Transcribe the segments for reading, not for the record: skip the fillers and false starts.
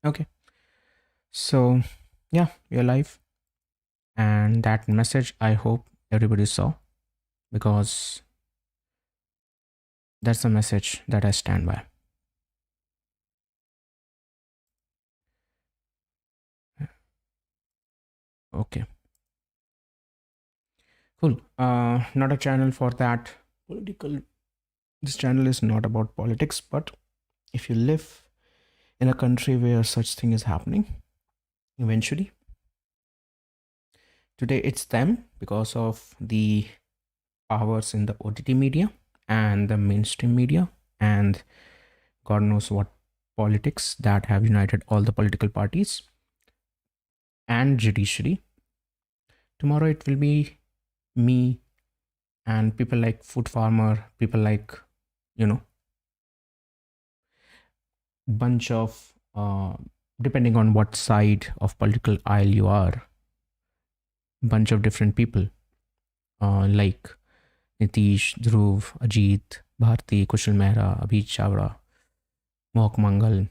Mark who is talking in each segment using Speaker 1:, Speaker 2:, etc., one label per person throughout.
Speaker 1: Okay, so yeah, we're live, and that message I hope everybody saw, because that's the message that I stand by. Okay, cool. Not a channel for that political. This channel is not about politics, but if you live in a country where such thing is happening, eventually, today it's them because of the powers in the OTT media and the mainstream media, and God knows what politics that have united all the political parties and judiciary. Tomorrow it will be me and people like food farmer, people like, you know, bunch of depending on what side of political aisle you are, bunch of different people like Nitish, Dhruv, Ajit, Bharti, Kushal Mehra, Abhijit Chavra, Mohak Mangal.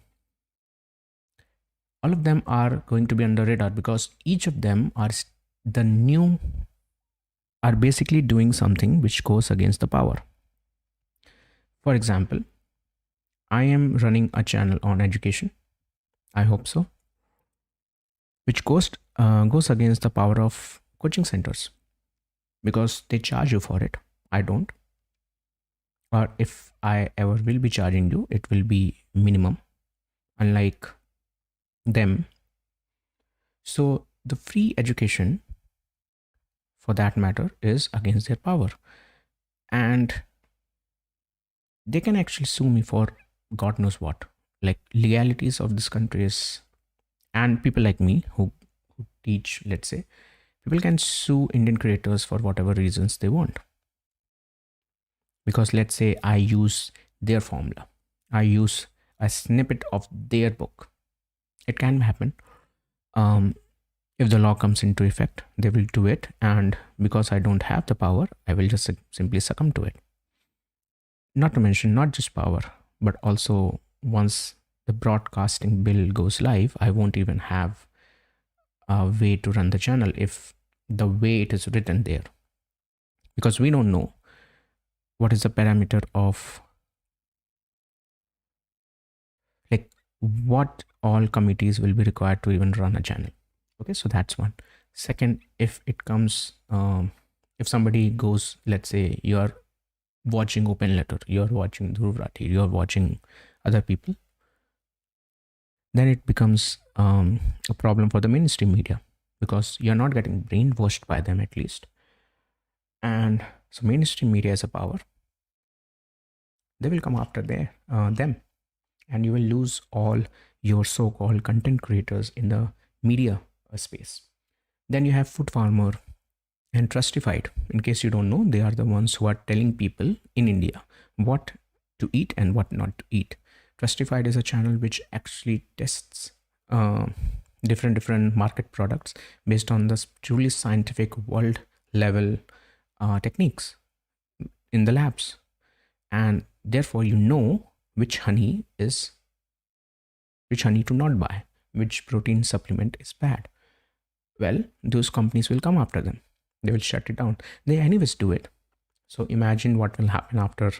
Speaker 1: All of them are going to be under radar because each of them are the new are basically doing something which goes against the power. For example, I am running a channel on education. I hope so, which goes against the power of coaching centers because they charge you for it. I don't, or if I ever will be charging you, it will be minimum, unlike them. So the free education, for that matter, is against their power, and they can actually sue me for God knows what. Like legalities of this country is, and people like me who teach, let's say, people can sue Indian creators for whatever reasons they want. Because let's say I use their formula, I use a snippet of their book. It can happen. Um, if the law comes into effect, they will do it, and because I don't have the power, I will just simply succumb to it. Not to mention, not just power, but also once the broadcasting bill goes live, I won't even have a way to run the channel if the way it is written there, because we don't know what is the parameter of, like, what all committees will be required to even run a channel. Okay, so that's one. Second, if it comes if somebody goes, let's say you are watching Open Letter, you're watching Dhruv Rathi, you're watching other people, then it becomes a problem for the mainstream media because you're not getting brainwashed by them, at least. And so mainstream media is a power. They will come after them, and you will lose all your so-called content creators in the media space. Then you have Food Farmer and Trustified. In case you don't know, they are the ones who are telling people in India what to eat and what not to eat. Trustified is a channel which actually tests uh, different market products based on the truly scientific world level techniques in the labs, and therefore you know which honey to not buy, which protein supplement is bad. Well, those companies will come after them. They will shut it down. They anyways do it. So imagine what will happen after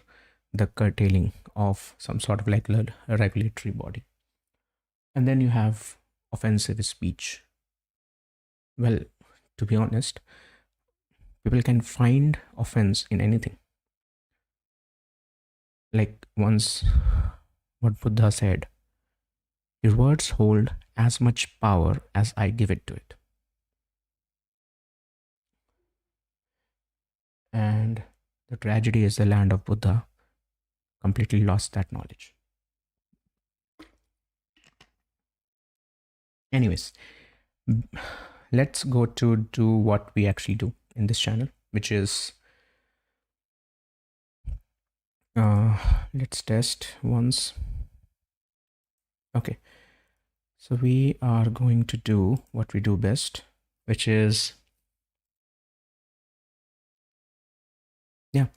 Speaker 1: the curtailing of some sort of like a regulatory body. And then you have offensive speech. Well, to be honest, people can find offense in anything. Like once what Buddha said, your words hold as much power as I give it to it. And the tragedy is the land of Buddha completely lost that knowledge. Anyways, let's go to do what we actually do in this channel, which is let's test once. Okay, so we are going to do what we do best, which is Yeah,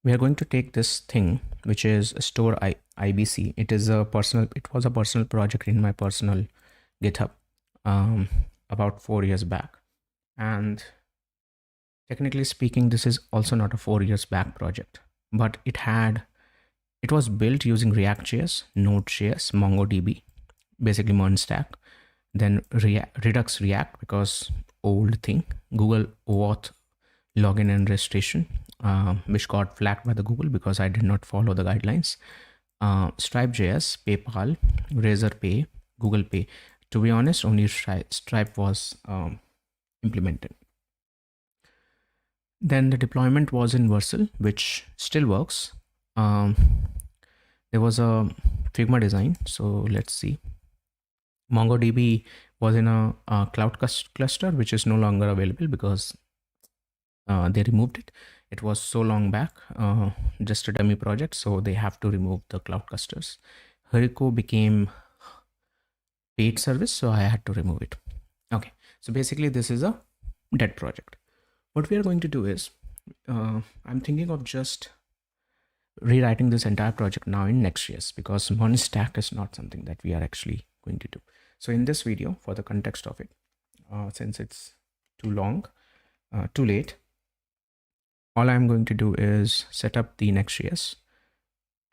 Speaker 1: we are going to take this thing, which is store IBC. It was a personal project in my personal GitHub, um, about 4 years back. And technically speaking, this is also not a 4 years back project, but it was built using React.js, Node.js, MongoDB, basically MERN stack, then Redux React because old thing, Google OAuth login and registration, which got flagged by the Google because I did not follow the guidelines. Stripe.js, PayPal, Razorpay, Google Pay. To be honest, only Stripe was implemented. Then the deployment was in Vercel, which still works. Um, there was a Figma design. So let's see. MongoDB was in a cloud cluster, which is no longer available because they removed it. It was so long back, just a dummy project. So they have to remove the cloud clusters. Hurricane became paid service, so I had to remove it. Okay, so basically this is a dead project. What we are going to do is, I'm thinking of just rewriting this entire project now in Next.js because one stack is not something that we are actually going to do. So in this video, for the context of it, since it's too long, too late, all I'm going to do is set up the Next.js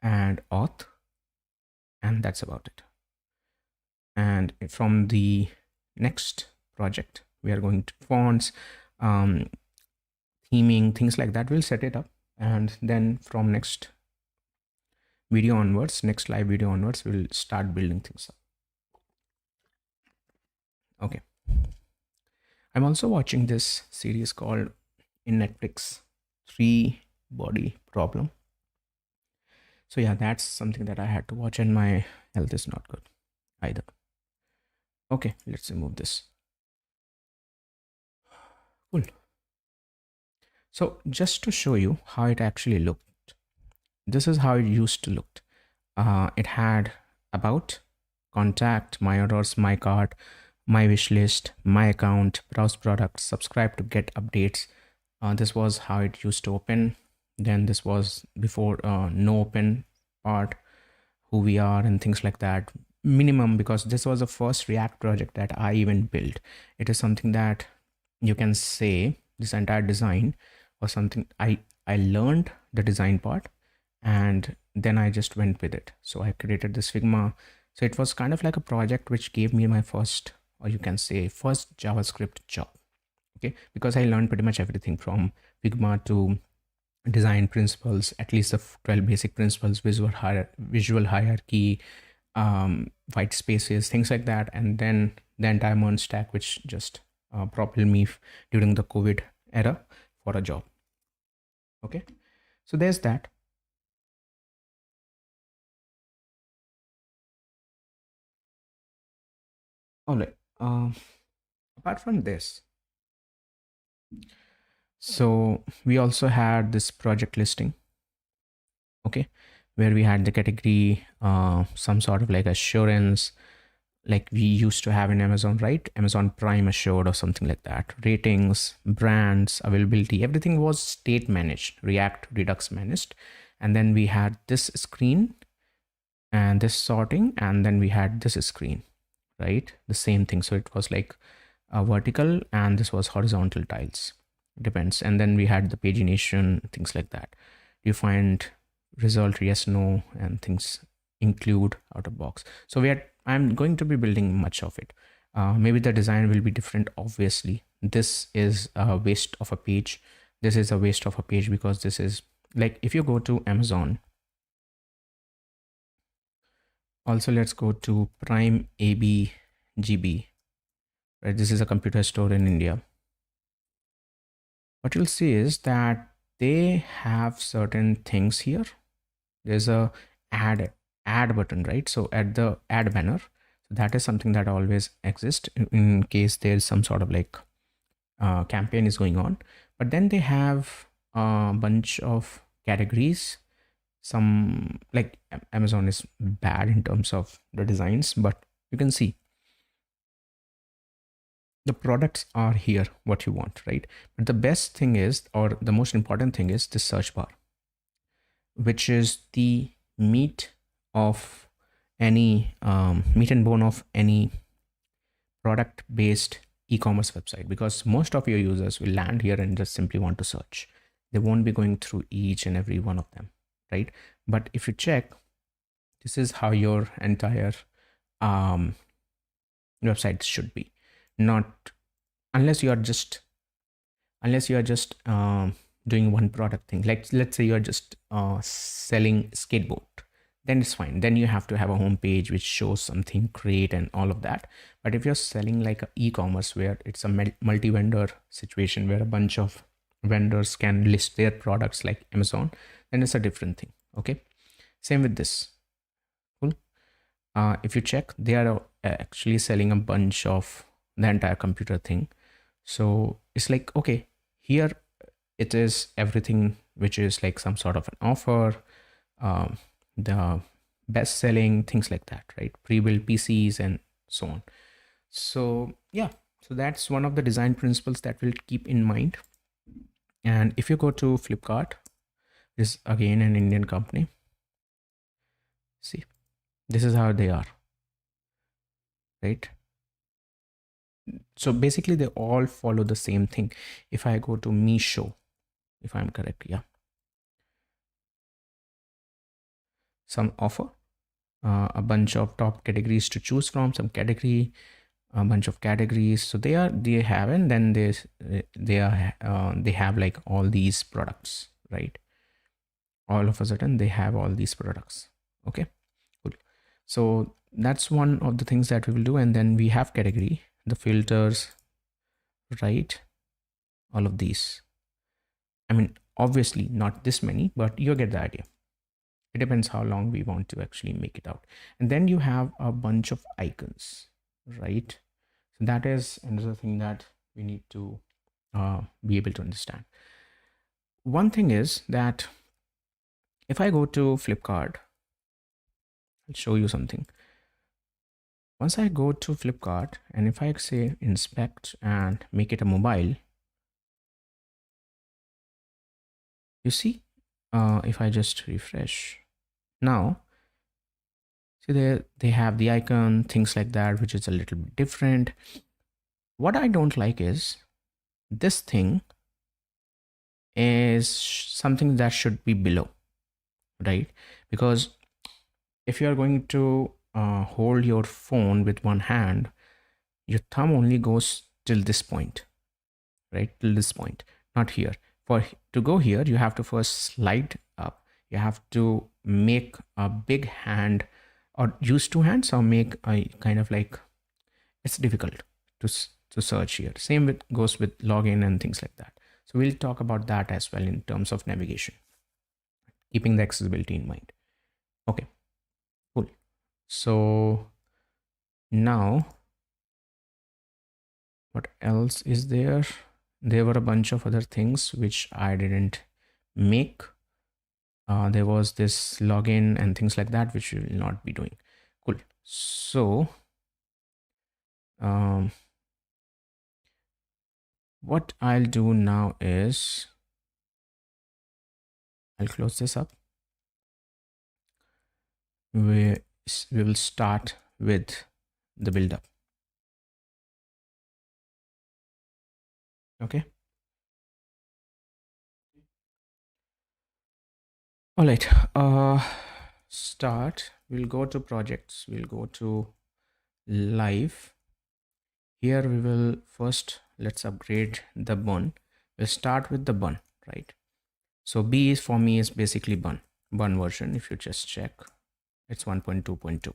Speaker 1: and auth, and that's about it. And from the next project, we are going to fonts, theming, things like that. We'll set it up, and then from next video onwards, next live video onwards, we'll start building things up. Okay. I'm also watching this series called in Netflix, 3-Body Problem. So yeah, that's something that I had to watch, and my health is not good either. Okay, let's remove this. Cool. So just to show you how it actually looked, this is how it used to look. It had about, contact, my orders, my cart, my wish list, my account, browse products, subscribe to get updates. This was how it used to open. Then this was before no open part, who we are and things like that. Minimum, because this was the first React project that I even built. It is something that you can say this entire design was something I learned the design part, and then I just went with it. So I created this Figma. So it was kind of like a project which gave me my first, or you can say first JavaScript job. Okay, because I learned pretty much everything from Figma to design principles, at least the 12 basic principles, visual hierarchy, white spaces, things like that, and then the entire MERN stack, which just propelled me during the COVID era for a job. Okay, so there's that. All right. Apart from this, so we also had this project listing. Okay, where we had the category, some sort of like assurance, like we used to have in Amazon, right? Amazon Prime Assured or something like that. Ratings, brands, availability, everything was state managed, React Redux managed. And then we had this screen and this sorting, and then we had this screen, right? The same thing. So it was like a vertical, and this was horizontal tiles. Depends. And then we had the pagination, things like that. You find result, yes, no, and things include out of box. So I'm going to be building much of it. Maybe the design will be different. Obviously, this is a waste of a page. This is a waste of a page because this is like, if you go to Amazon, also let's go to Prime ABGB, right? This is a computer store in India. What you'll see is that they have certain things here. There's a add button, right? So at the add banner, so that is something that always exists in case there's some sort of like campaign is going on. But then they have a bunch of categories. Some, like, Amazon is bad in terms of the designs, but you can see The products are here, what you want, right? But the best thing is, or the most important thing is, the search bar, which is the meat of any meat and bone of any product based e-commerce website, because most of your users will land here and just simply want to search. They won't be going through each and every one of them, right? But if you check, this is how your entire um, website should be. Not unless you are just doing one product thing, like let's say you're just selling skateboard, then it's fine. Then you have to have a home page which shows something great and all of that. But if you're selling like a e-commerce where it's a multi-vendor situation where a bunch of vendors can list their products like Amazon, then it's a different thing. Okay, same with this. Cool. If you check, they are actually selling a bunch of the entire computer thing. So it's like, okay, here it is everything which is like some sort of an offer, the best selling, things like that, right? Pre-built PCs and so on. So yeah, so that's one of the design principles that we'll keep in mind. And if you go to Flipkart, this is again an Indian company. See, this is how they are, right? So basically they all follow the same thing. If I go to Meesho, if I'm correct, yeah, some offer, a bunch of top categories to choose from, some category, a bunch of categories. So they have, and then they have like all these products, right? All of a sudden they have all these products. Okay, cool. So that's one of the things that we will do. And then we have category, the filters, right? All of these. I mean, obviously not this many, but you get the idea. It depends how long we want to actually make it out. And then you have a bunch of icons, right? So that is another thing that we need to be able to understand. One thing is that if I go to Flipkart, I'll show you something. Once I go to Flipkart, and if I say inspect and make it a mobile, you see, if I just refresh now, see there they have the icon, things like that, which is a little bit different. What I don't like is this thing is something that should be below, right? Because if you are going to hold your phone with one hand, your thumb only goes till this point, right? Till this point, not here. For to go here, you have to first slide up. You have to make a big hand, or use two hands, or make a kind of like, it's difficult to search here. Same with goes with login and things like that. So we'll talk about that as well in terms of navigation, keeping the accessibility in mind. Okay, cool. So now what else is there? There were a bunch of other things which I didn't make. There was this login and things like that, which we will not be doing. Cool. So what I'll do now is I'll close this up. We will start with the build up. Okay. All right. Start. We'll go to projects. We'll go to live. Here we will first, let's upgrade the bun. We'll start with the bun, right? So B is for me is basically bun version. If you just check, it's 1.2.2.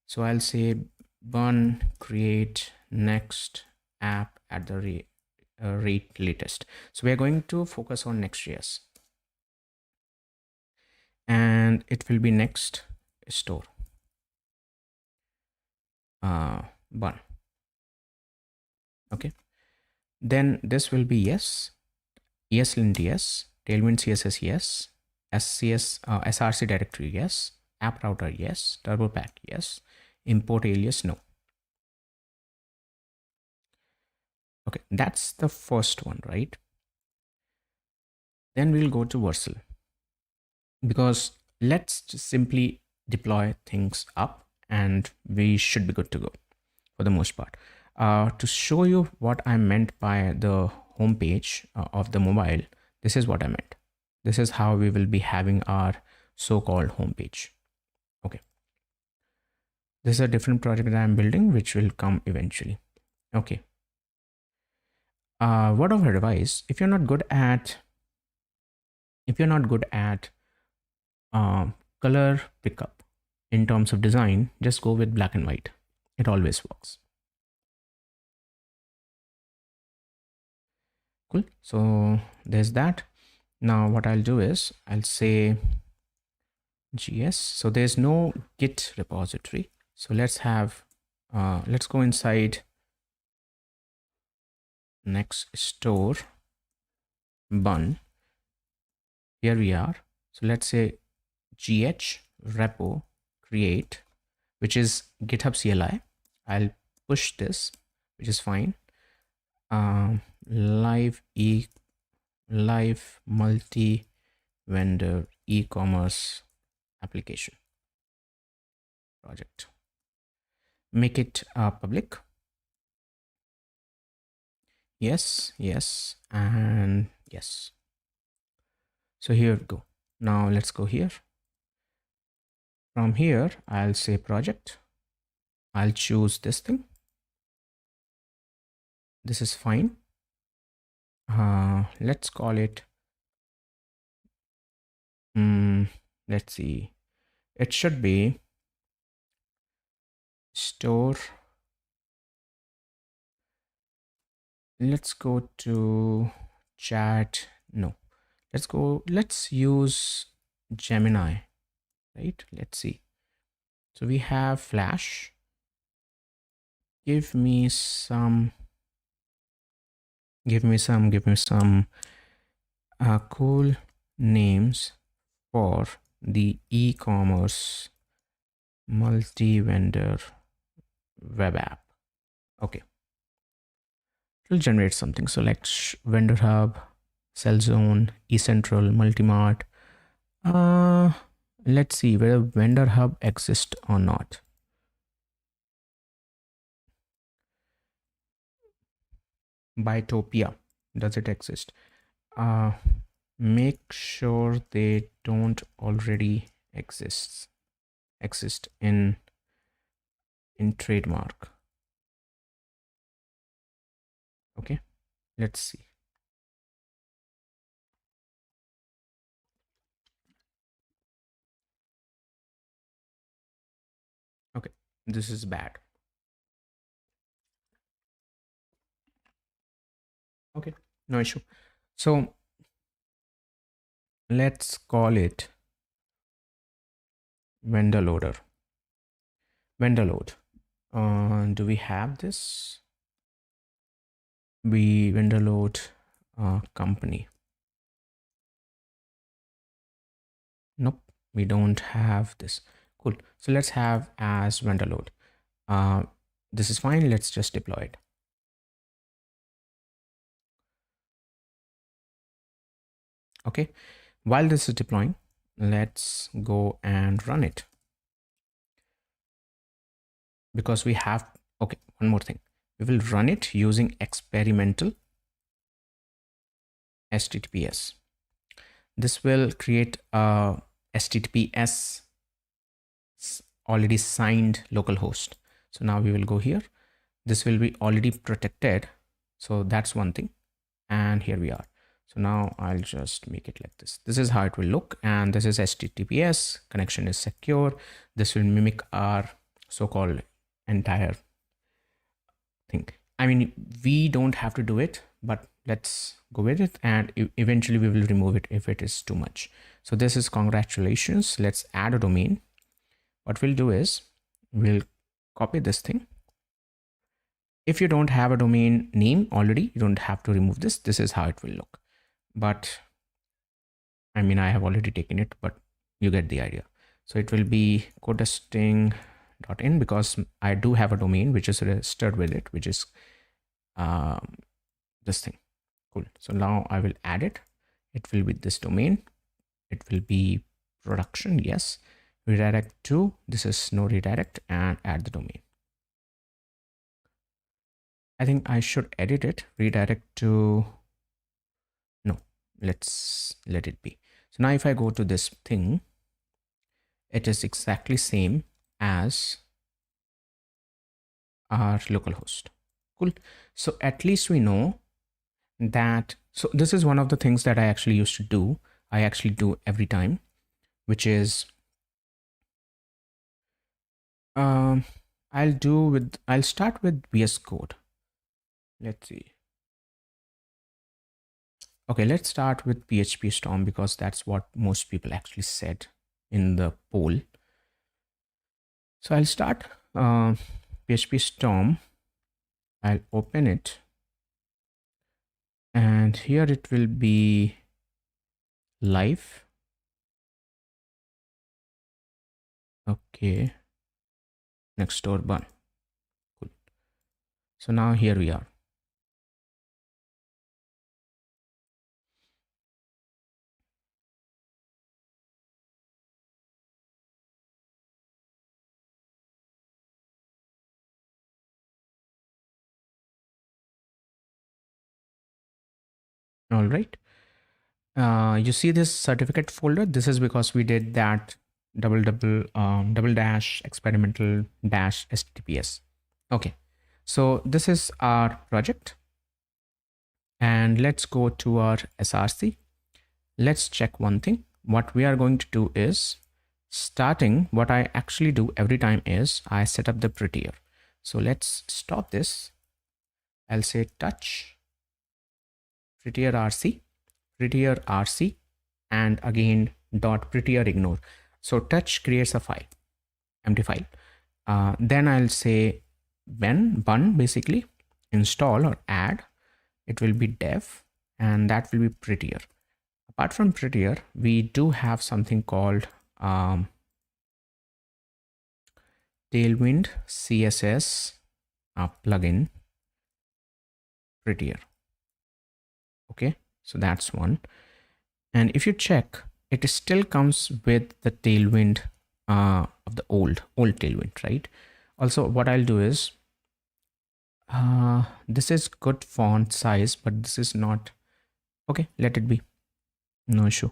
Speaker 1: So I'll say bun create next app at the rate latest. So we are going to focus on Next.js, and it will be next store bun. Okay, then this will be yes, ESLint yes, Tailwind CSS yes, SRC directory yes, app router yes, turbo pack yes, import alias no. that's the first one, right? Then we'll go to Vercel, because let's just simply deploy things up and we should be good to go for the most part. To show you what I meant by the home page of the mobile, this is what I meant. This is how we will be having our so-called home page. Okay. This is a different project that I'm building, which will come eventually. Okay. Word of advice: if you're not good at color pickup in terms of design, just go with black and white. It always works. Cool. So there's that. Now what I'll do is I'll say GS. So there's no Git repository. So let's go inside next store bun. Here we are. So let's say gh repo create, which is GitHub CLI. I'll push this, which is fine. Live multi vendor e-commerce application project. Make it public. Yes, and yes. So here we go. Now let's go here. From here, I'll say project. I'll choose this thing. This is fine. Let's call it, let's see. It should be store. Let's go to chat. No, let's use Gemini, right? Let's see. So we have Flash. Give me some cool names for the e-commerce multi-vendor web app. Okay. It will generate something. Select Vendor Hub, Cell Zone, eCentral, Multimart. Let's see whether Vendor Hub exists or not. Bytopia, does it exist? Make sure they don't already exist in trademark. Okay, let's see. Okay, this is bad. Okay, no issue. So let's call it vendor loader. Vendor load. Do we have this? Vendor load company. Nope, we don't have this. Cool. So let's have as vendor load. This is fine. Let's just deploy it. Okay. While this is deploying, let's go and run it. Because we have, okay, one more thing. We will run it using experimental HTTPS. This will create a HTTPS already signed localhost. So now we will go here. This will be already protected. So that's one thing. And here we are. So now I'll just make it like this. This is how it will look. And this is HTTPS. Connection is secure. This will mimic our so-called entire thing. I mean, we don't have to do it, but let's go with it. And eventually we will remove it if it is too much. So this is congratulations. Let's add a domain. What we'll do is we'll copy this thing. If you don't have a domain name already, you don't have to remove this. This is how it will look. But I mean, I have already taken it, but you get the idea. So it will be codesting.in because I do have a domain which is registered with it, which is this thing. Cool. So now I will add it. It will be this domain. It will be production. Yes. Redirect to, this is no redirect, and add the domain. I think I should edit it. Redirect to, no, let's let it be. So now if I go to this thing, it is exactly same as our localhost. Cool. So at least we know that. So this is one of the things that I actually used to do. I actually do every time, which is I'll start with VS Code. Let's see. Okay, let's start with PHP Storm because that's what most people actually said in the poll. So I'll start PHP Storm. I'll open it, and here it will be live. Okay, next door bun. Cool. So now here we are. All right. You see this certificate folder. This is because we did that double dash experimental dash HTTPS. Okay. So this is our project, and let's go to our SRC. Let's check one thing. What we are going to do is starting, what I actually do every time is I set up the prettier. So let's stop this. I'll say touch prettier RC, and again dot prettier ignore. So touch creates a file, empty file. Then I'll say bun basically install or add. It will be dev, and that will be prettier. Apart from prettier, we do have something called Tailwind CSS plugin prettier. Okay, so that's one. And if you check, it still comes with the Tailwind of the old Tailwind, right? Also, what I'll do is this is good font size, but this is not okay. Let it be, no issue.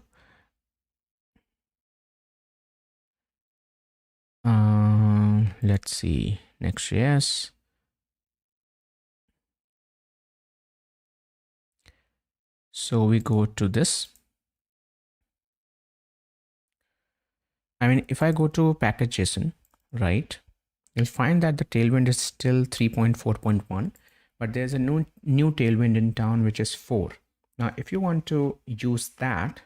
Speaker 1: Let's see, NextJS. So we go to this. I mean, if I go to package.json, right, you'll find that the Tailwind is still 3.4.1, but there's a new Tailwind in town, which is 4. Now, if you want to use that,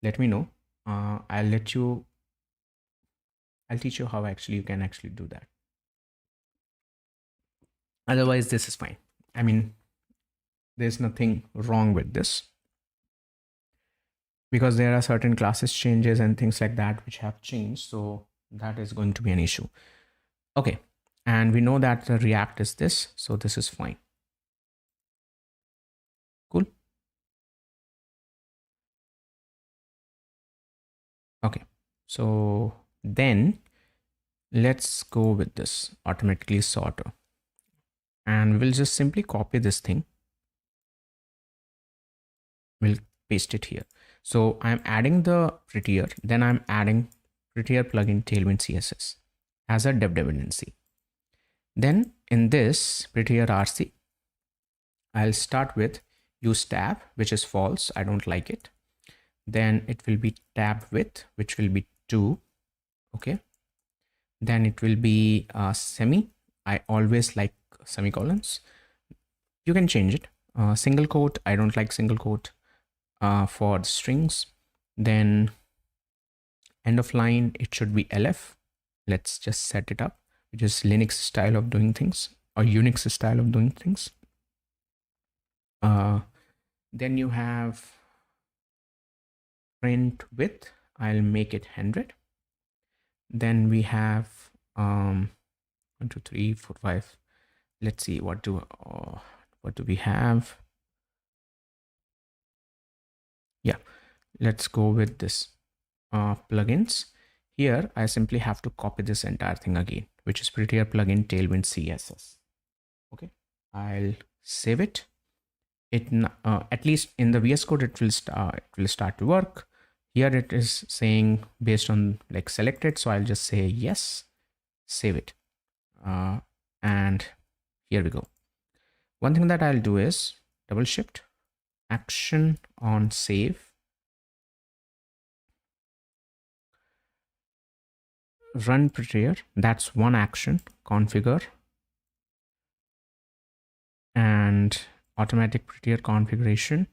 Speaker 1: let me know. I'll teach you how actually you can actually do that. Otherwise, this is fine. I mean, there's nothing wrong with this because there are certain classes changes and things like that which have changed. So that is going to be an issue. Okay. And we know that the React is this. So this is fine. Cool. Okay. So then let's go with this automatically sorter. And we'll just simply copy this thing. We'll paste it here. So I'm adding the prettier, then I'm adding prettier plugin Tailwind CSS as a dev dependency. Then in this prettier RC, I'll start with use tab, which is false. I don't like it. Then it will be tab width, which will be 2. Okay. Then it will be semi. I always like semicolons. You can change it. Single quote. I don't like single quote for the strings. Then end of line, it should be LF. Let's just set it up, which is Linux style of doing things or Unix style of doing things. Then you have print width. I'll make it 100. Then we have 1, 2, 3, 4, 5. Let's see what do What do we have? Yeah, let's go with this plugins. Here, I simply have to copy this entire thing again, which is Prettier plugin Tailwind CSS. Okay, I'll save it. At least in the VS Code, it will start to work. Here it is saying based on like selected, so I'll just say yes, save it, and here we go. One thing that I'll do is double shift, action on save, run Prettier. That's one action. Configure and automatic Prettier configuration.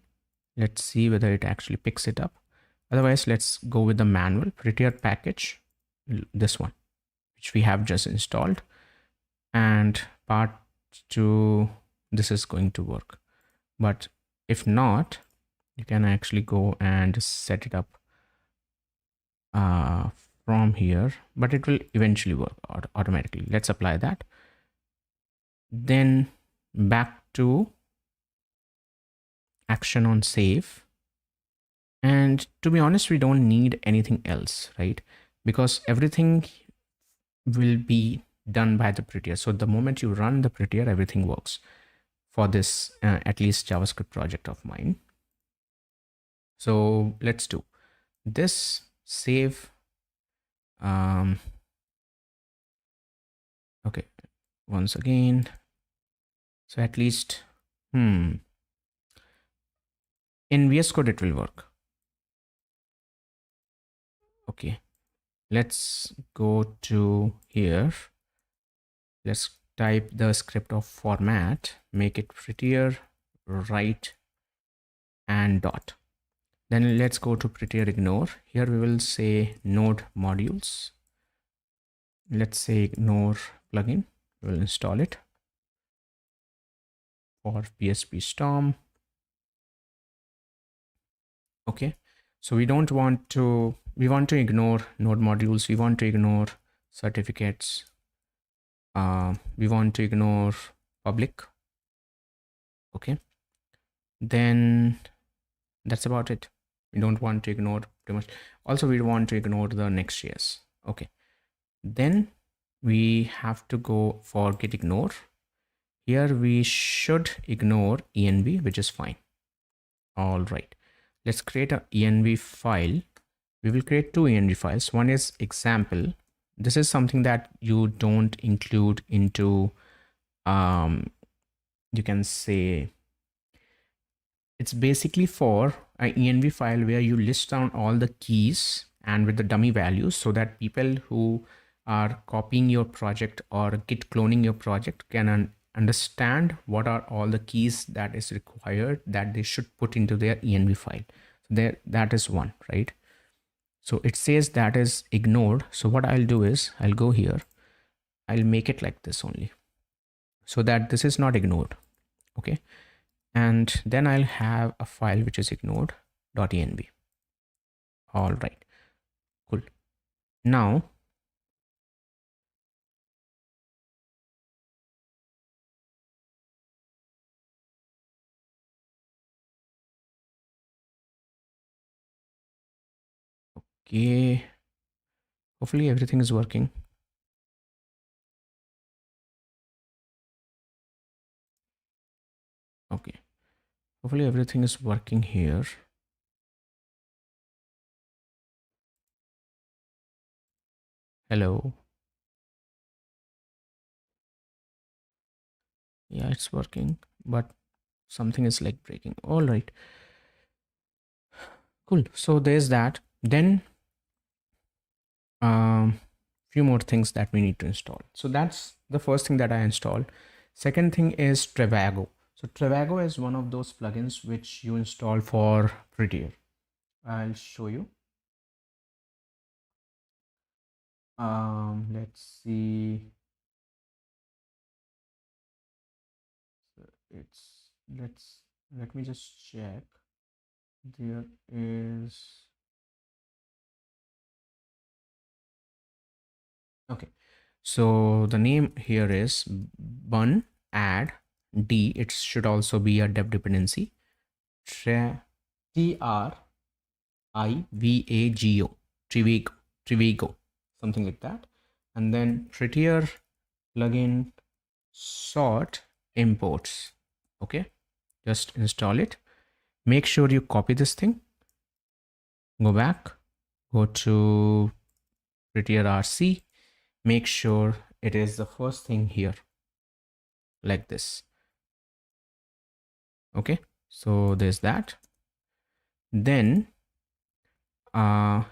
Speaker 1: Let's see whether it actually picks it up. Otherwise, let's go with the manual Prettier package, this one, which we have just installed. And part 2, this is going to work. But if not, you can actually go and set it up from here, but it will eventually work automatically. Let's apply that. Then back to action on save. And to be honest, we don't need anything else, right? Because everything will be done by the Prettier. So the moment you run the Prettier, everything works for this at least JavaScript project of mine. So let's do this, save. Okay, once again. So at least, in VS Code, it will work. Okay, let's go to here. Let's type the script of format, make it Prettier, right, and dot. Then let's go to Prettier ignore. Here we will say node modules. Let's say ignore plugin. We will install it for PSP Storm. Okay, so we want to ignore node modules. We want to ignore certificates. We want to ignore public. Okay, then that's about it. We don't want to ignore pretty much. Also, we want to ignore the NextJS. Okay, then we have to go for git ignore. Here we should ignore env, which is fine. All right, let's create an env file. We will create 2 env files. One is example. This is something that you don't include into, you can say, it's basically for an env file where you list down all the keys and with the dummy values, so that people who are copying your project or git cloning your project can understand what are all the keys that is required that they should put into their env file. So that is one, right? So it says that is ignored. So what I'll do is I'll go here, I'll make it like this only, so that this is not ignored. Okay, and then I'll have a file which is ignored.env. All right, cool. Now okay, hopefully everything is working. Okay, hopefully everything is working here. Hello. Yeah, it's working, but something is like breaking. All right, cool. So there's that. Then few more things that we need to install. So that's the first thing that I installed. Second thing is Trivago. So Trivago is one of those plugins which you install for Prettier. I'll show you. Let's see. Let me just check. There is, okay. So the name here is bun add D, it should also be a dev dependency. Trivago, Trivago, something like that. And then prettier plugin sort imports. Okay, just install it. Make sure you copy this thing. Go back, go to prettier RC. Make sure it is the first thing here, like this. Okay, so there's that. Then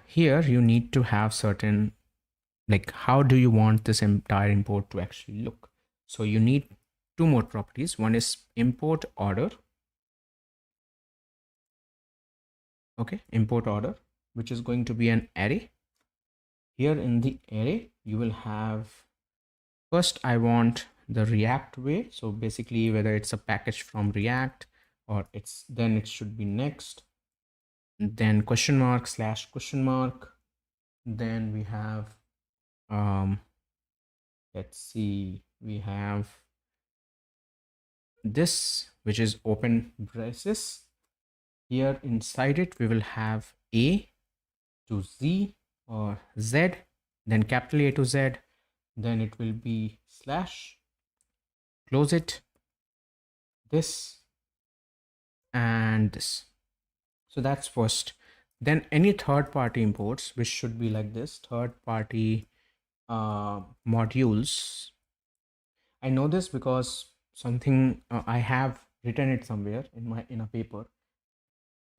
Speaker 1: here you need to have certain, like, how do you want this entire import to actually look? So you need two more properties. One is import order. Okay, import order, which is going to be an array. Here in the array, you will have, first I want the React way. So basically whether it's a package from React or then it should be next, then question mark / question mark. Then we have, let's see, we have this, which is open braces. Here inside it, we will have A to Z or Z, then capital A to Z, then it will be / close it, this and this. So that's first. Then any third party imports, which should be like this, third party modules. I know this because something I have written it somewhere in a paper.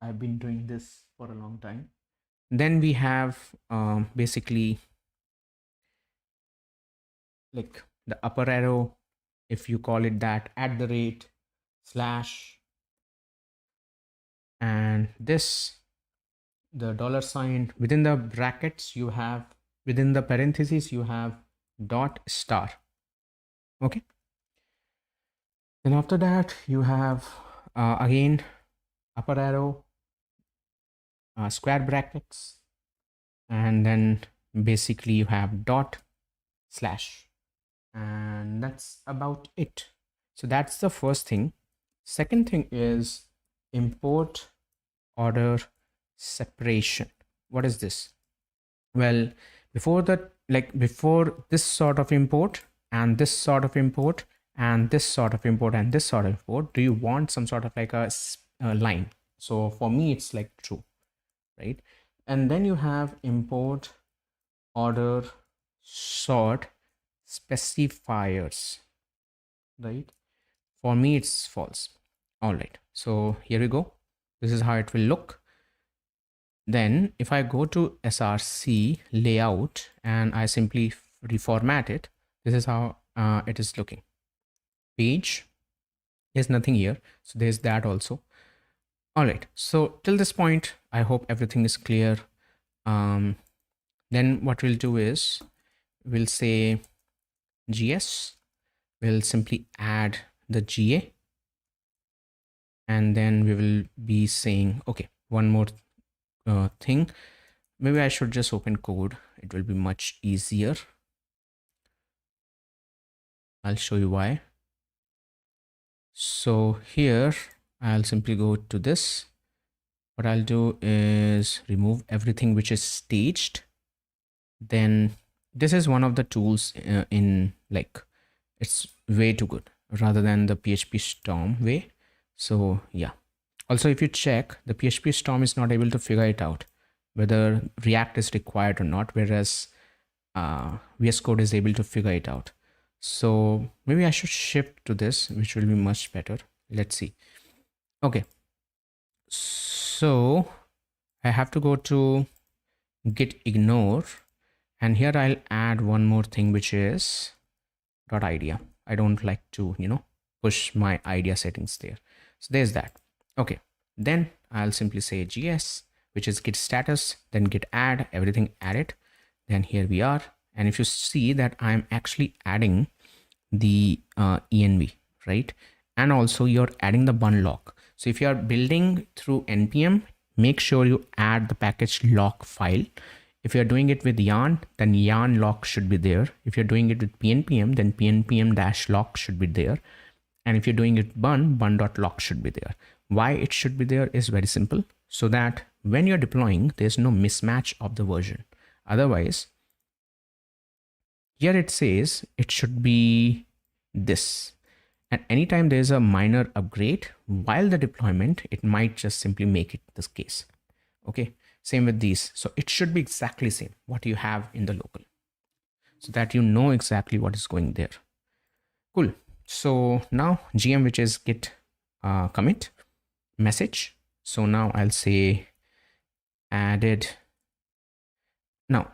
Speaker 1: I've been doing this for a long time. Then we have basically like the upper arrow, if you call it that, @ and this, the $, within the brackets you have, within the parentheses you have $. Okay, then after that you have again upper arrow, square brackets, and then basically you have /, and that's about it. So that's the first thing. Second thing is import order separation. What is this? Well, before that, like before this sort of import and this sort of import and this sort of import and this sort of import, do you want some sort of like a line? So for me it's like true, right? And then you have import order sort specifiers, right? For me it's false. All right, so here we go. This is how it will look. Then if I go to src layout and I simply reformat it, this is how it is looking. Page, there's nothing here, so there's that also. All right, so till this point I hope everything is clear. Then what we'll do is we'll say gs, we'll simply add the GA, and then we will be saying, okay, one more thing. Maybe I should just open code. It will be much easier. I'll show you why. So here I'll simply go to this. What I'll do is remove everything which is staged. Then this is one of the tools in like, it's way too good rather than the PHP Storm way. So yeah, also if you check, the PHP Storm is not able to figure it out whether React is required or not, whereas VS Code is able to figure it out. So maybe I should shift to this, which will be much better. Let's see. Okay, so I have to go to git ignore, and here I'll add one more thing, which is .idea. I don't like to, push my idea settings there. So there's that. Okay, then I'll simply say gs, which is git status, then git add, everything added. Then here we are. And if you see that I'm actually adding the env, right? And also you're adding the bun lock. So if you are building through npm, make sure you add the package lock file. If you're doing it with yarn, then yarn lock should be there. If you're doing it with pnpm, then pnpm -lock should be there. And if you're doing it bun.lock should be there. Why it should be there is very simple, so that when you're deploying, there's no mismatch of the version. Otherwise, here it says it should be this. And anytime there's a minor upgrade while the deployment, it might just simply make it this case. Okay, same with these. So it should be exactly same what you have in the local, so that you know exactly what is going there. Cool. So now gm, which is git commit message. So now I'll say added. Now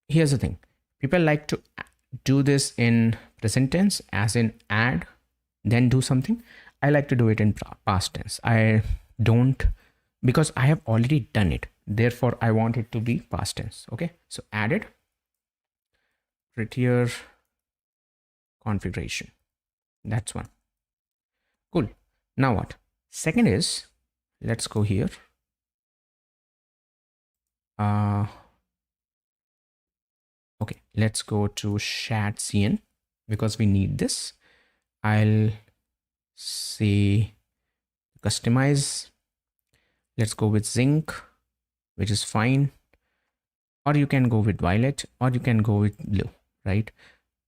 Speaker 1: here's the thing, people like to do this in present tense, as in add then do something. I like to do it in past tense. I don't, because I have already done it, therefore I want it to be past tense. Okay, so added prettier configuration, that's one. Cool. Now what? Second is, let's go here. Okay, let's go to chat cn because we need this. I'll say customize. Let's go with zinc, which is fine. Or you can go with violet, or you can go with blue, right?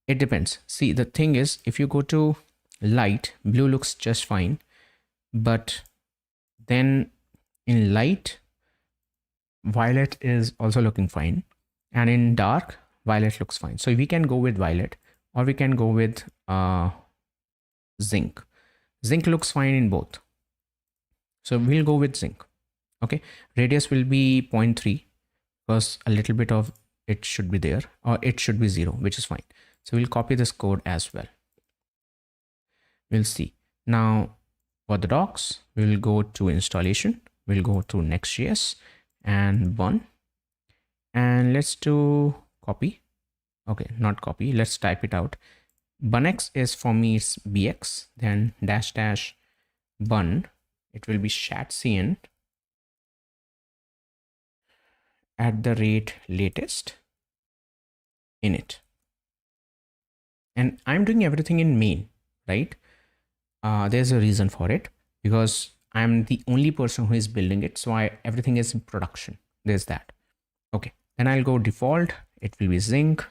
Speaker 1: It depends. See, the thing is, if you go to light, blue looks just fine. But then in light, violet is also looking fine. And in dark, violet looks fine. So we can go with violet, or we can go with zinc. Zinc looks fine in both. So we'll go with zinc. Okay, radius will be 0.3 because a little bit of it should be there, or it should be 0, which is fine. So we'll copy this code as well. We'll see. Now for the docs, we'll go to installation. We'll go to NextJS and bun. And let's do copy. Okay, not copy. Let's type it out. Bunx is for me, it's bx, then dash bun. It will be chatcn @latest init. And I'm doing everything in main, right? There's a reason for it, because I'm the only person who is building it. So everything is in production. There's that. Okay, then I'll go default. It will be zinc.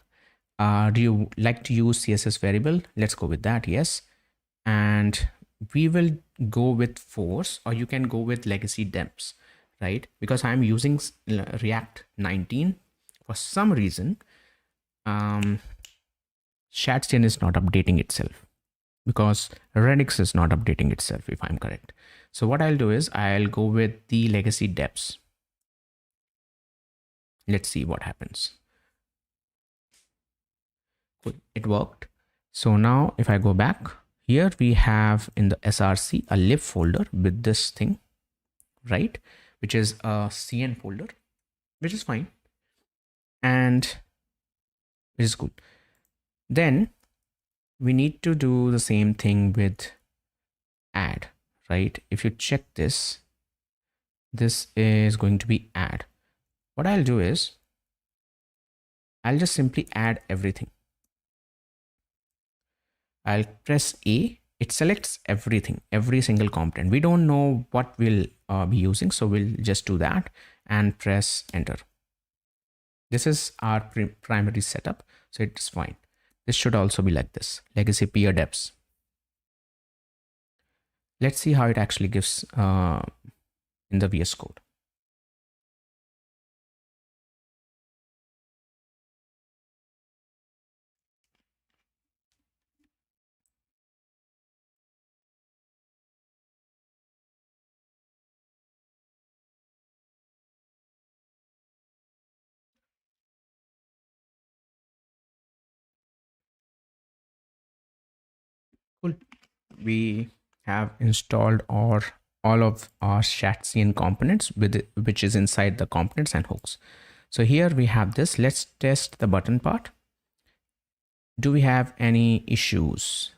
Speaker 1: Do you like to use CSS variable? Let's go with that. Yes. And we will go with force, or you can go with legacy deps, right? Because I'm using React 19 for some reason. Chatcn is not updating itself, because Redux is not updating itself, if I'm correct. So what I'll do is I'll go with the legacy deps. Let's see what happens. Cool, it worked. So now if I go back, here we have in the src a lib folder with this thing, right? Which is a cn folder, which is fine. And it is cool. Then we need to do the same thing with add, right? If you check this, this is going to be add. What I'll do is I'll just simply add everything. I'll press A. It selects everything, every single component. We don't know what we'll be using, so we'll just do that and press enter. This is our primary setup, so it's fine. This should also be like this, legacy peer deps. Let's see how it actually gives in the VS Code. Cool. We have installed all of our chatcn components with it, which is inside the components and hooks. So here we have this. Let's test the button part. Do we have any issues?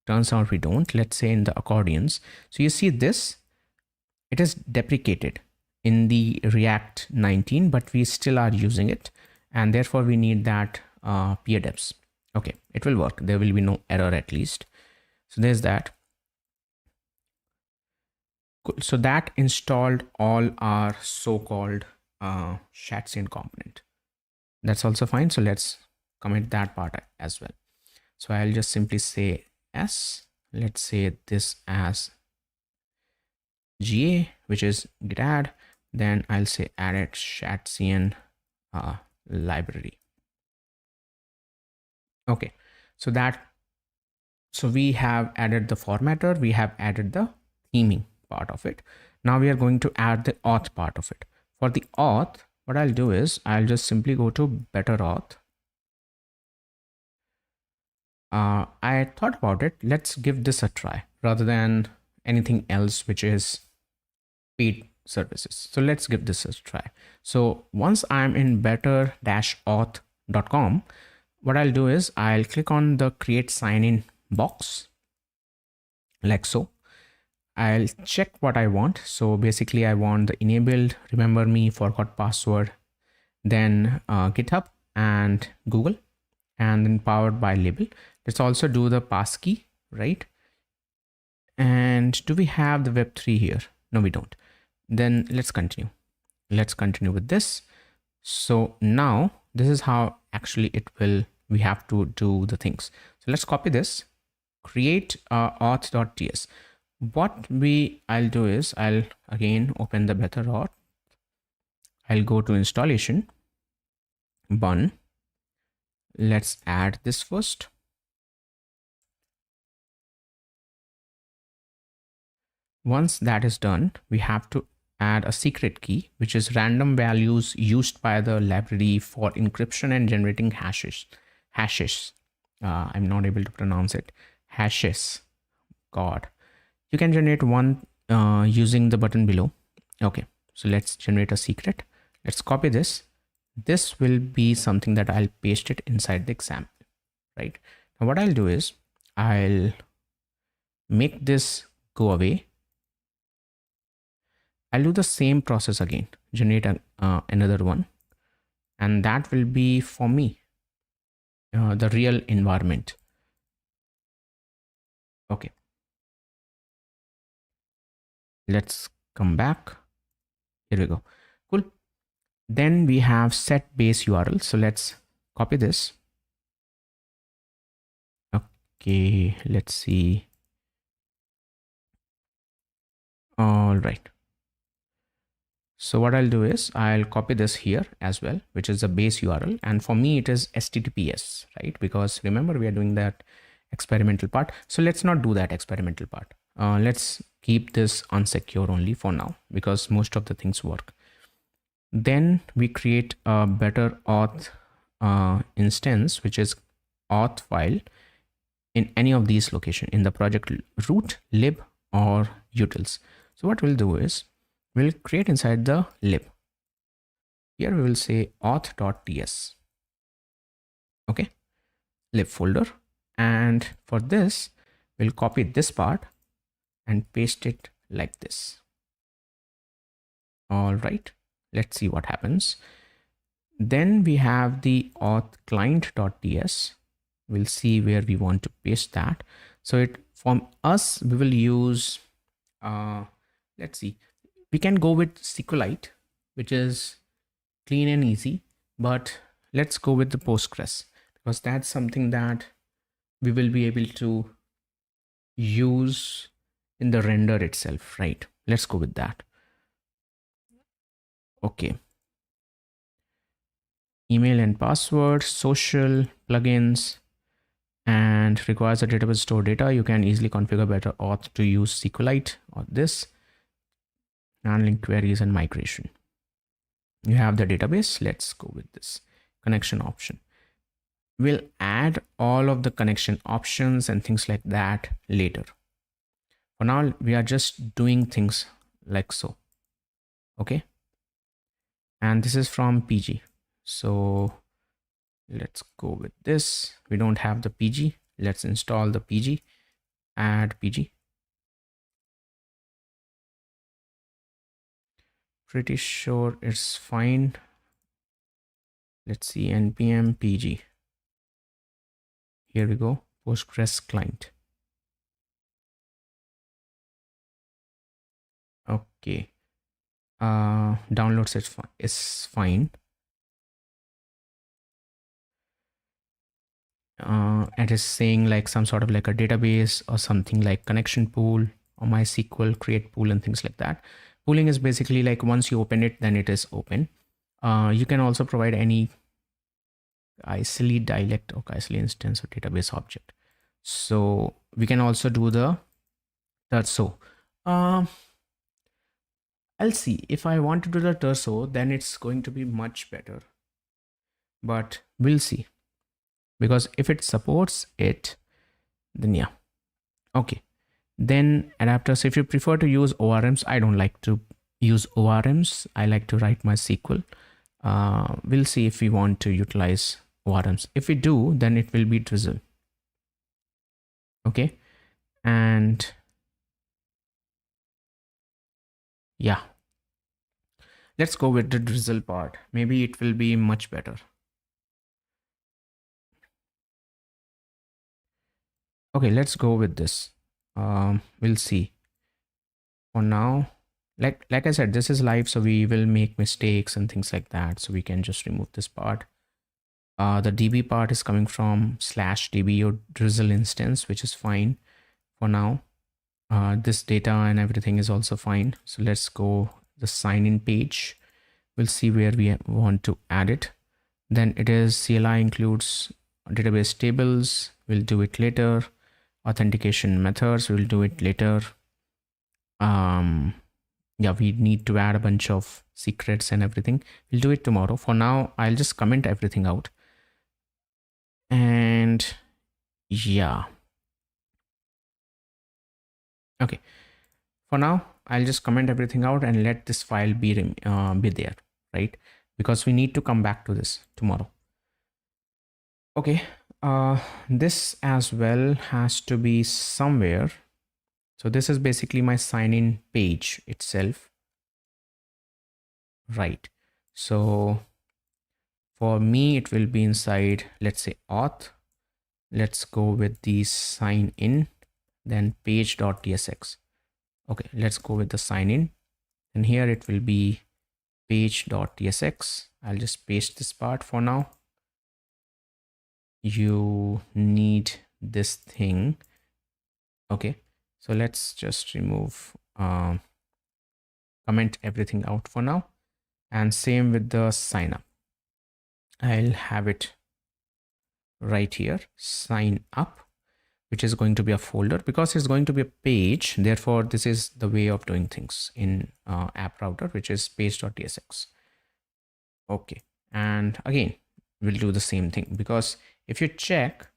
Speaker 1: Turns out we don't. Let's say in the accordions. So you see this, it is deprecated in the React 19, but we still are using it. And therefore we need that peer deps. Okay, it will work. There will be no error at least. So there's that. Cool. So that installed all our so-called Shatsin component. That's also fine. So let's commit that part as well. So I'll just simply say S. Let's say this as GA, which is git add. Then I'll say added Shatsin library. Okay. So we have added the formatter. We have added the theming part of it. Now we are going to add the auth part of it. For the auth, what I'll do is I'll just simply go to better auth. I thought about it. Let's give this a try rather than anything else which is paid services. So let's give this a try. So once I'm in better-auth.com, what I'll do is I'll click on the create sign-in box like so. I'll check what I want. So basically I want the enabled, remember me, forgot password, then GitHub and Google, and then powered by label. Let's also do the passkey, right? And do we have the web3 here? No, we don't. Then let's continue. Let's continue with this. So now this is how actually we have to do the things. So let's copy this, create auth.ts. What I'll do is I'll again open the better auth. I'll go to installation, bun. Let's add this first. Once that is done, we have to add a secret key, which is random values used by the library for encryption and generating hashes. I'm not able to pronounce it. Hashes. God. You can generate one using the button below. Okay, so let's generate a secret. Let's copy this. This will be something that I'll paste it inside the example, right? Now what I'll do is I'll make this go away. I'll do the same process again, generate another one, and that will be for me, the real environment. Okay. Let's come back. Here we go. Cool. Then we have set base URL. So let's copy this. Okay, let's see. All right. So what I'll do is I'll copy this here as well, which is a base URL. And for me, it is HTTPS, right? Because remember, we are doing that experimental part. So let's not do that experimental part. Let's keep this unsecure only for now, because most of the things work. Then we create a better auth instance, which is auth file in any of these locations in the project root, lib, or utils. So what we'll do is we'll create inside the lib. Here we will say auth.ts. Okay, lib folder. And for this, we'll copy this part and paste it like this. All right, let's see what happens. Then we have the auth client.ts. We'll see where we want to paste that. So from us, we will use, let's see, we can go with SQLite, which is clean and easy, but let's go with the Postgres, because that's something that we will be able to use in the render itself, right? Let's go with that. Okay. Email and password, social, plugins, and requires a database to store data. You can easily configure better auth to use SQLite or this. Handling queries and migration. You have the database. Let's go with this connection option. We'll add all of the connection options and things like that later. For now, we are just doing things like so. Okay. And this is from PG. So let's go with this. We don't have the PG. Let's install the PG. Add PG. Pretty sure it's fine. Let's see, npm PG. Here we go, Postgres client. Okay. Downloads is fine. It is saying like some sort of like a database or something like connection pool or MySQL create pool and things like that. Pooling is basically like once you open it, then it is open. You can also provide any ISLE dialect or ISLE instance or database object. So we can also do the terso. Um, I'll see if I want to do the terso, then it's going to be much better. But we'll see, because if it supports it, then yeah. Okay. Then adapters, if you prefer to use ORMs, I don't like to use ORMs. I like to write my SQL. We'll see if we want to utilize ORMs. If we do, then it will be Drizzle. Okay. And yeah, let's go with the Drizzle part. Maybe it will be much better. Okay, let's go with this. We'll see. For now, like I said, this is live, so we will make mistakes and things like that. So we can just remove this part. The DB part is coming from /DB or Drizzle instance, which is fine for now. This data and everything is also fine. So let's go the sign in page. We'll see where we want to add it. Then it is CLI includes database tables. We'll do it later. Authentication methods, we'll do it later. Yeah, we need to add a bunch of secrets and everything. We'll do it tomorrow. For now, I'll just comment everything out. And yeah. Okay. For now, I'll just comment everything out and let this file be there, right? Because we need to come back to this tomorrow. Okay. This as well has to be somewhere. So this is basically my sign-in page itself. Right. So for me, it will be inside, let's say auth. Let's go with the sign in, then page.tsx. Okay, let's go with the sign in. And here it will be page.tsx. I'll just paste this part for now. You need this thing. Okay, so let's just remove, comment everything out for now. And same with the sign up. I'll have it right here, sign up, which is going to be a folder because it's going to be a page. Therefore, this is the way of doing things in app router, which is page.tsx. Okay. And again, we'll do the same thing because if you check,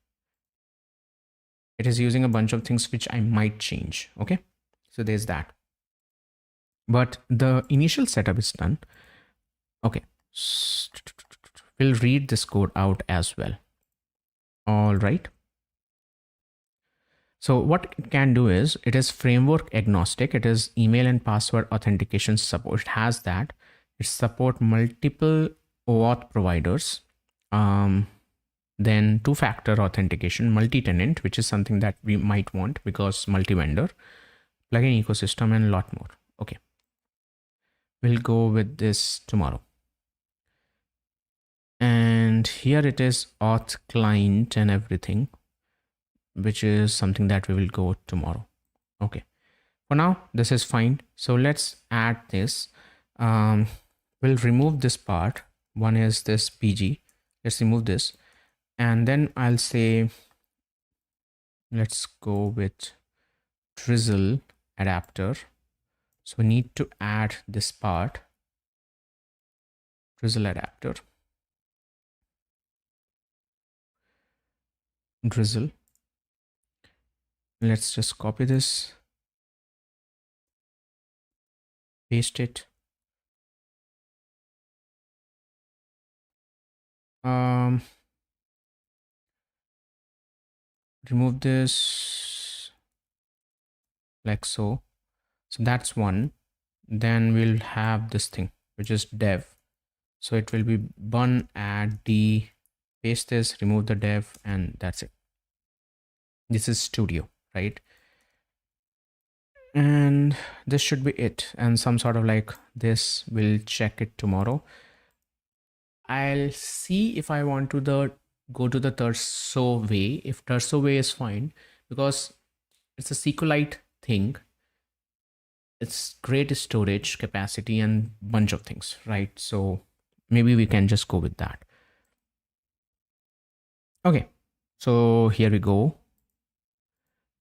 Speaker 1: it is using a bunch of things which I might change. Okay. So there's that. But the initial setup is done. Okay. We'll read this code out as well. All right. So what it can do is it is framework agnostic. It is email and password authentication support. It has that. It support multiple OAuth providers. Then two-factor authentication, multi-tenant, which is something that we might want because multi-vendor, plugin ecosystem, and a lot more. Okay. We'll go with this tomorrow. And here it is auth client and everything, which is something that we will go tomorrow. Okay. For now, this is fine. So let's add this. We'll remove this part. One is this PG. Let's remove this. And then I'll say, let's go with Drizzle adapter. So we need to add this part, Drizzle adapter, Drizzle. Let's just copy this, paste it. Remove this like so. So that's one. Then we'll have this thing, which is dev. So it will be bun add d, paste this, remove the dev, and that's it. This is studio, right? And this should be it. And some sort of like this, we'll check it tomorrow. I'll see if I want to go to the Terso way, if Terso way is fine, because it's a SQLite thing. It's great storage capacity and bunch of things, right? So maybe we can just go with that. Okay, so here we go.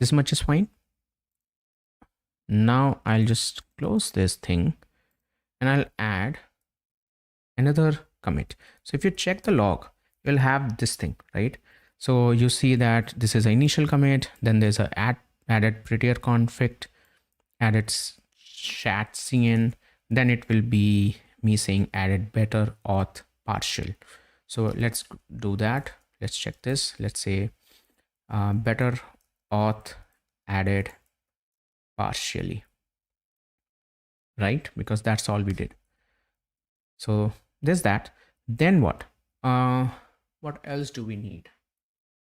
Speaker 1: This much is fine. Now I'll just close this thing and I'll add another commit. So if you check the log, you'll have this thing, right? So you see that this is an initial commit, then there's a added prettier config, added chat cn, then it will be me saying added better auth partial. So let's do that. Let's check this. Let's say better auth added partially, right? Because that's all we did. So there's that. Then what? What else do we need?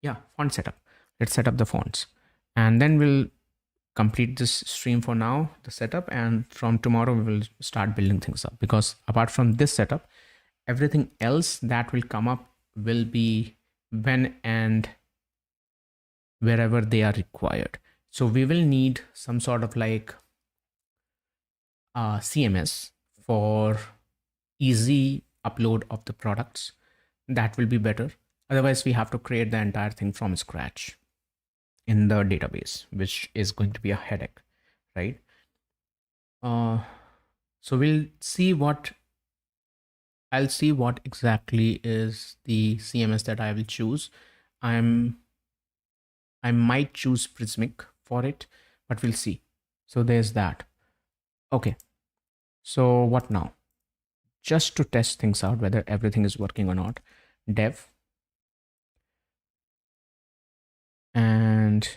Speaker 1: Yeah, font setup. Let's set up the fonts, and then we'll complete this stream for now, the setup, and from tomorrow we will start building things up, because apart from this setup, everything else that will come up will be when and wherever they are required. So we will need some sort of like CMS for easy upload of the products. That will be better. Otherwise we have to create the entire thing from scratch in the database, which is going to be a headache, right? So we'll see what I'll see what exactly is the CMS that I will choose. I might choose Prismic for it, but we'll see. So there's that. Okay, so what now? Just to test things out whether everything is working or not, dev, and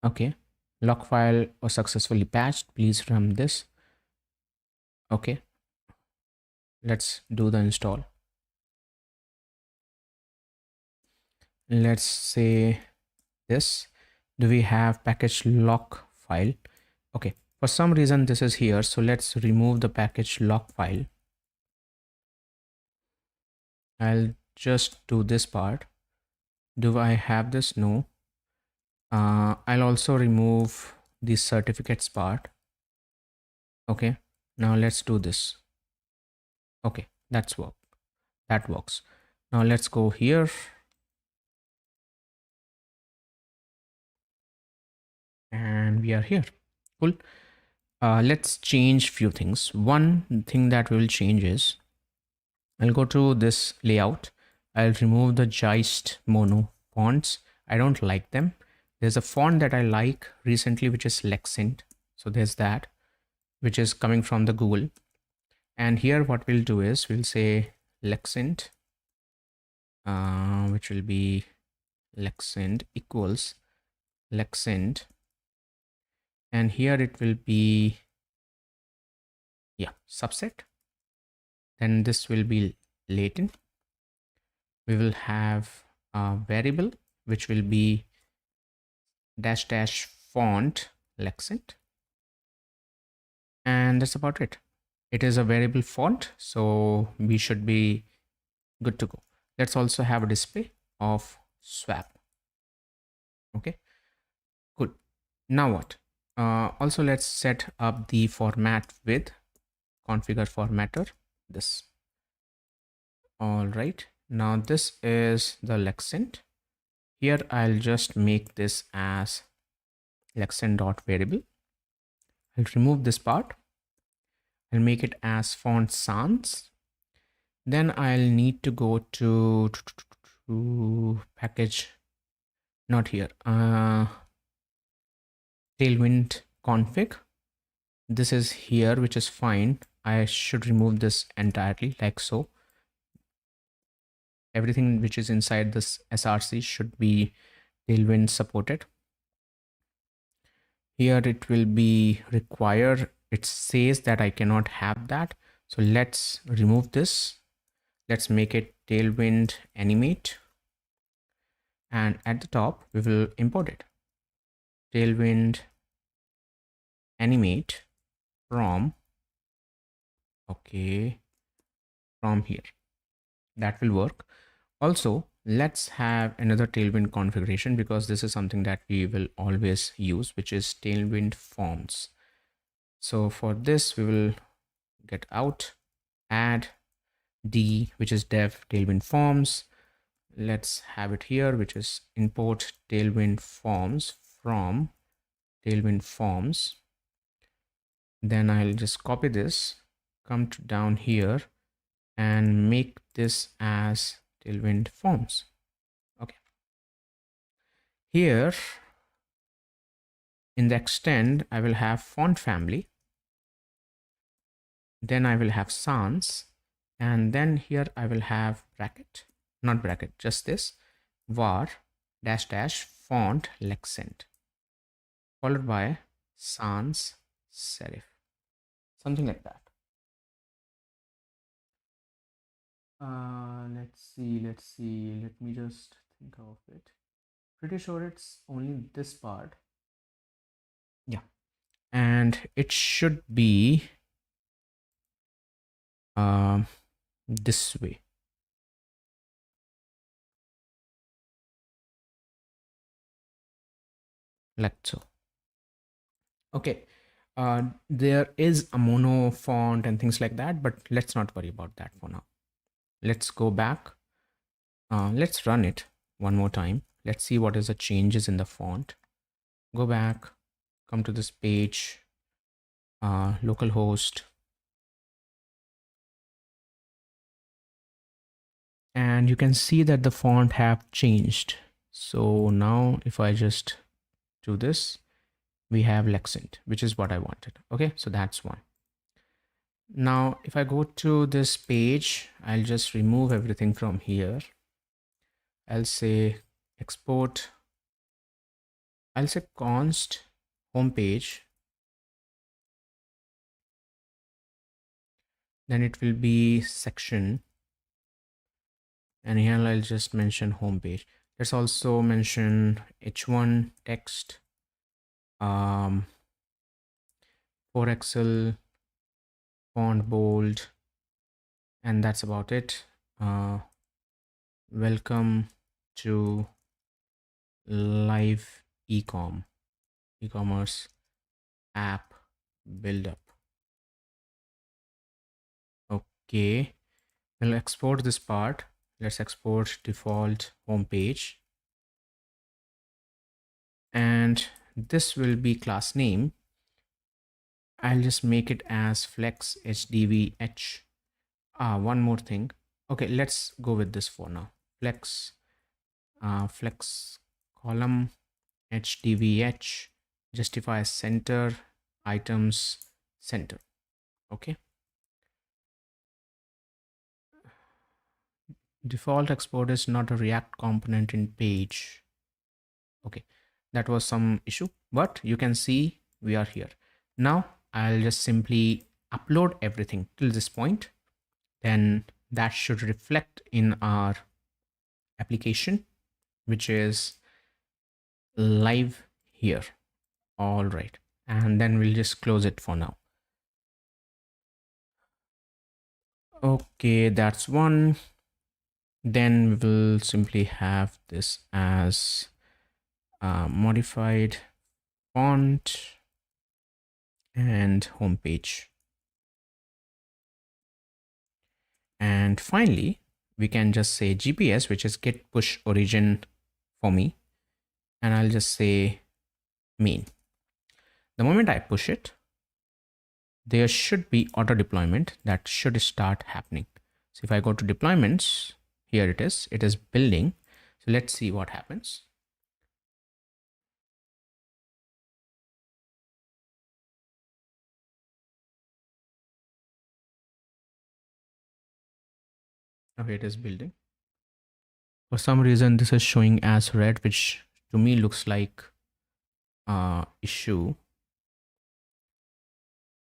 Speaker 1: okay, log file was successfully patched. Please run this. Okay, let's do the install. Let's say this. Do we have package lock file? Okay, for some reason this is here, so let's remove the package lock file. I'll just do this part. Do I have this? No. I'll also remove the certificates part. Okay, now let's do this. Okay, that works. Now let's go here. And we are here. Cool. Let's change few things. One thing that we will change is I'll go to this layout. I'll remove the Geist mono fonts. I don't like them. There's a font that I like recently, which is Lexint. So there's that, which is coming from the Google. And here what we'll do is we'll say Lexint, which will be Lexint equals Lexint. And here it will be, yeah, subset. Then this will be latent. We will have a variable, which will be -- font Lexint. And that's about it. It is a variable font, so we should be good to go. Let's also have a display of swap. Okay, good. Now what? Also, let's set up the format with configure formatter. This. All right. Now this is the Lexint. Here I'll just make this as Lexint.variable. I'll remove this part. I'll make it as font sans. Then I'll need to go to package, not here, tailwind config. This is here, which is fine. I should remove this entirely, like so. Everything which is inside this src should be tailwind supported. Here it will be required. It says that I cannot have that. So let's remove this. Let's make it tailwind animate. And at the top, we will import it. Tailwind animate from, okay, from here. That will work. Also, let's have another Tailwind configuration, because this is something that we will always use, which is Tailwind forms. So for this, we will get out, add D, which is dev Tailwind forms. Let's have it here, which is import Tailwind forms from Tailwind forms. Then I'll just copy this, come down here and make this as Tailwind forms. Okay. Here in the extend, I will have font family. Then I will have sans. And then here I will have bracket, not bracket, just this, var dash dash font lexent, followed by sans serif, something like that. Let's see. Let me just think of it. Pretty sure it's only this part. Yeah. And it should be this way. Like so. Okay. There is a mono font and things like that, but let's not worry about that for now. Let's go back. Let's run it one more time. Let's see what is the changes in the font. Go back, come to this page, localhost, and you can see that the font have changed. So now if I just do this, we have Lexint, which is what I wanted. Okay, so that's one. Now if I go to this page, I'll just remove everything from here. I'll say export, I'll say const homepage, then it will be section, and here I'll just mention homepage. Let's also mention h1 text, 4XL font bold, and that's about it. Welcome to live e-commerce app build up. Okay, we'll export this part. Let's export default homepage, and this will be class name. I'll just make it as flex hdvh. One more thing. Okay, let's go with this for now. Flex flex column hdvh justify center items center. Okay, default export is not a React component in page. Okay, that was some issue, but you can see we are here now. I'll just simply upload everything till this point, then that should reflect in our application, which is live here. All right, and then we'll just close it for now. Okay, that's one. Then we will simply have this as modified font and homepage. And finally, we can just say GPS, which is git push origin for me. And I'll just say main. The moment I push it, there should be auto deployment that should start happening. So if I go to deployments, here it is building. So let's see what happens. Okay, it is building. For some reason, this is showing as red, which to me looks like issue.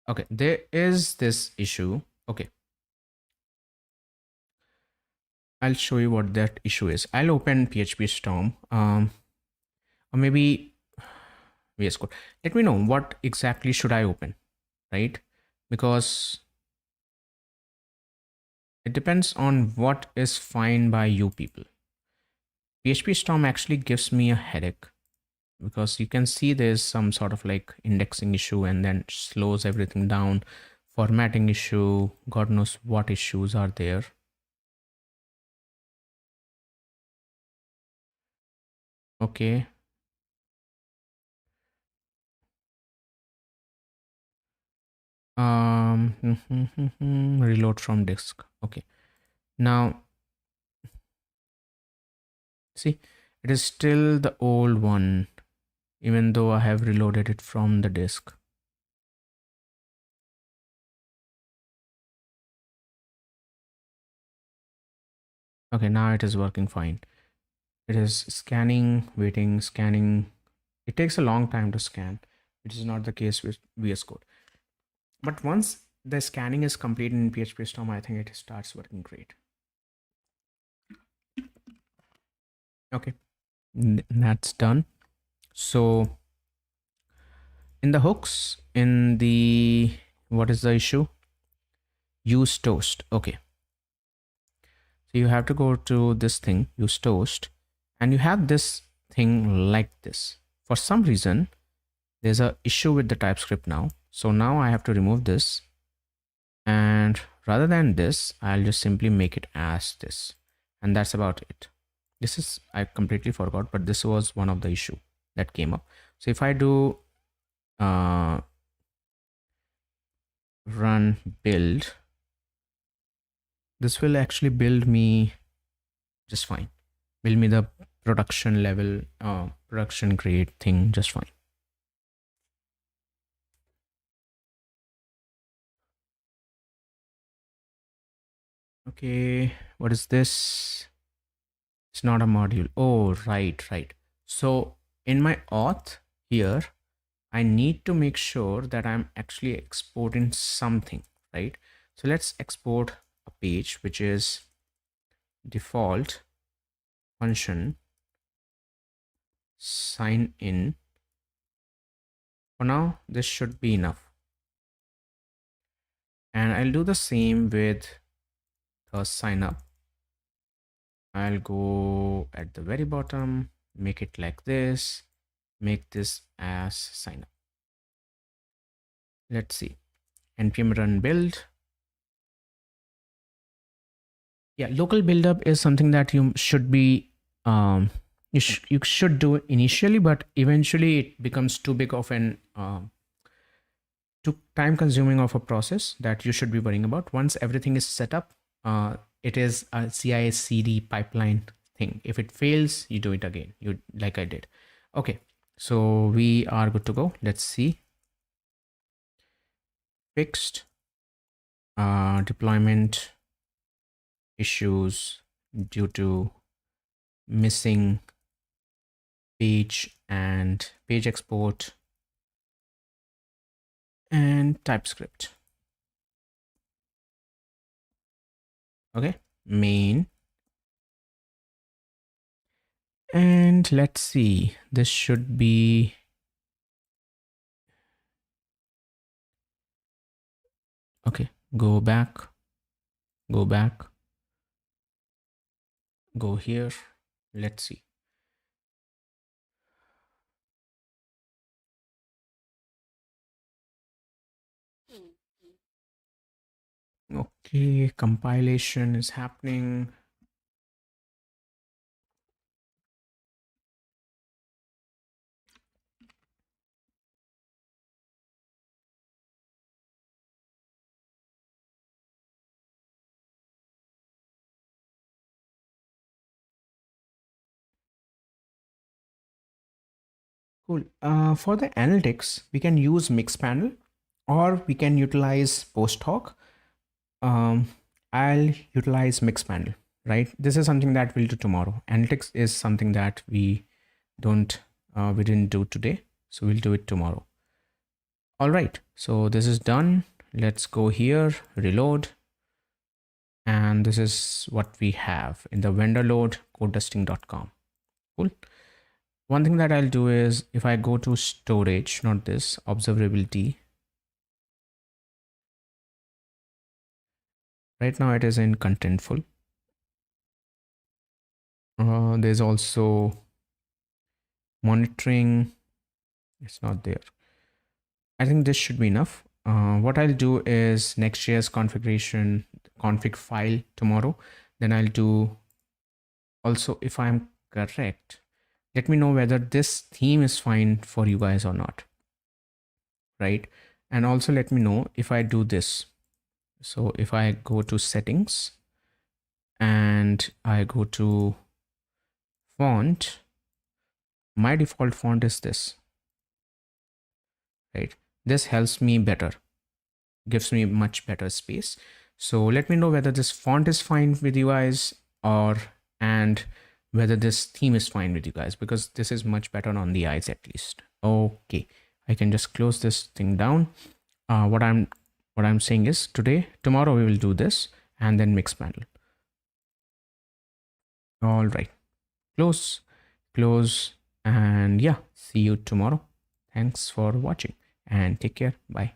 Speaker 1: Okay, there is this issue. Okay, I'll show you what that issue is. I'll open PHP Storm, or maybe VS Code. Let me know what exactly should I open, right? Because it depends on what is fine by you people. PHP Storm actually gives me a headache because you can see there's some sort of like indexing issue and then slows everything down, formatting issue, God knows what issues are there. Okay. Reload from disk. Okay. Now, see, it is still the old one, even though I have reloaded it from the disk. Okay, now it is working fine. It is scanning, waiting, scanning. It takes a long time to scan, which is not the case with VS Code. But once the scanning is complete in PHP Storm, I think it starts working great. Okay, that's done. So in the hooks, in the, what is the issue? Use toast. Okay. So you have to go to this thing, use toast, and you have this thing like this. For some reason, there's a issue with the TypeScript now. So now I have to remove this, and rather than this, I'll just simply make it as this, and that's about it. This is, I completely forgot, but this was one of the issue that came up. So if I do run build, this will actually build me just fine, build me the production level, production grade thing just fine. Okay, what is this? It's not a module. Oh, right. So in my auth here, I need to make sure that I'm actually exporting something, right? So let's export a page, which is default function sign in. For now, this should be enough. And I'll do the same with the sign up. I'll go at the very bottom, make it like this, make this as sign up. Let's see, npm run build. Yeah, local buildup is something that you should be, you should do initially, but eventually it becomes too big of an, too time consuming of a process that you should be worrying about. Once everything is set up, it is a CI/CD pipeline thing. If it fails, you do it again, you like I did. Okay, so we are good to go. Let's see. Fixed deployment issues due to missing page and page export and TypeScript. Okay, main. And let's see, this should be, okay, go back, go here. Let's see. Okay, compilation is happening. Cool. For the analytics, we can use Mixpanel or we can utilize Posthoc. I'll utilize Mixpanel, right? This is something that we'll do tomorrow. Analytics is something that we didn't do today, so we'll do it tomorrow. All right, so this is done. Let's go here, reload. And this is what we have in the vendor load codedusting.com. Cool. One thing that I'll do is if I go to storage, not this, observability, right now it is in contentful. There's also monitoring. It's not there. I think this should be enough. What I'll do is Next.js configuration config file tomorrow. Then I'll do also, if I'm correct, let me know whether this theme is fine for you guys or not, right? And also let me know if I do this. So if I go to settings and I go to font, my default font is this, right? This helps me better, gives me much better space. So let me know whether this font is fine with you guys, or and whether this theme is fine with you guys, because this is much better on the eyes at least. Okay, I can just close this thing down. What I'm saying is tomorrow we will do this and then mix panel. All right, close, and yeah, see you tomorrow. Thanks for watching and take care. Bye.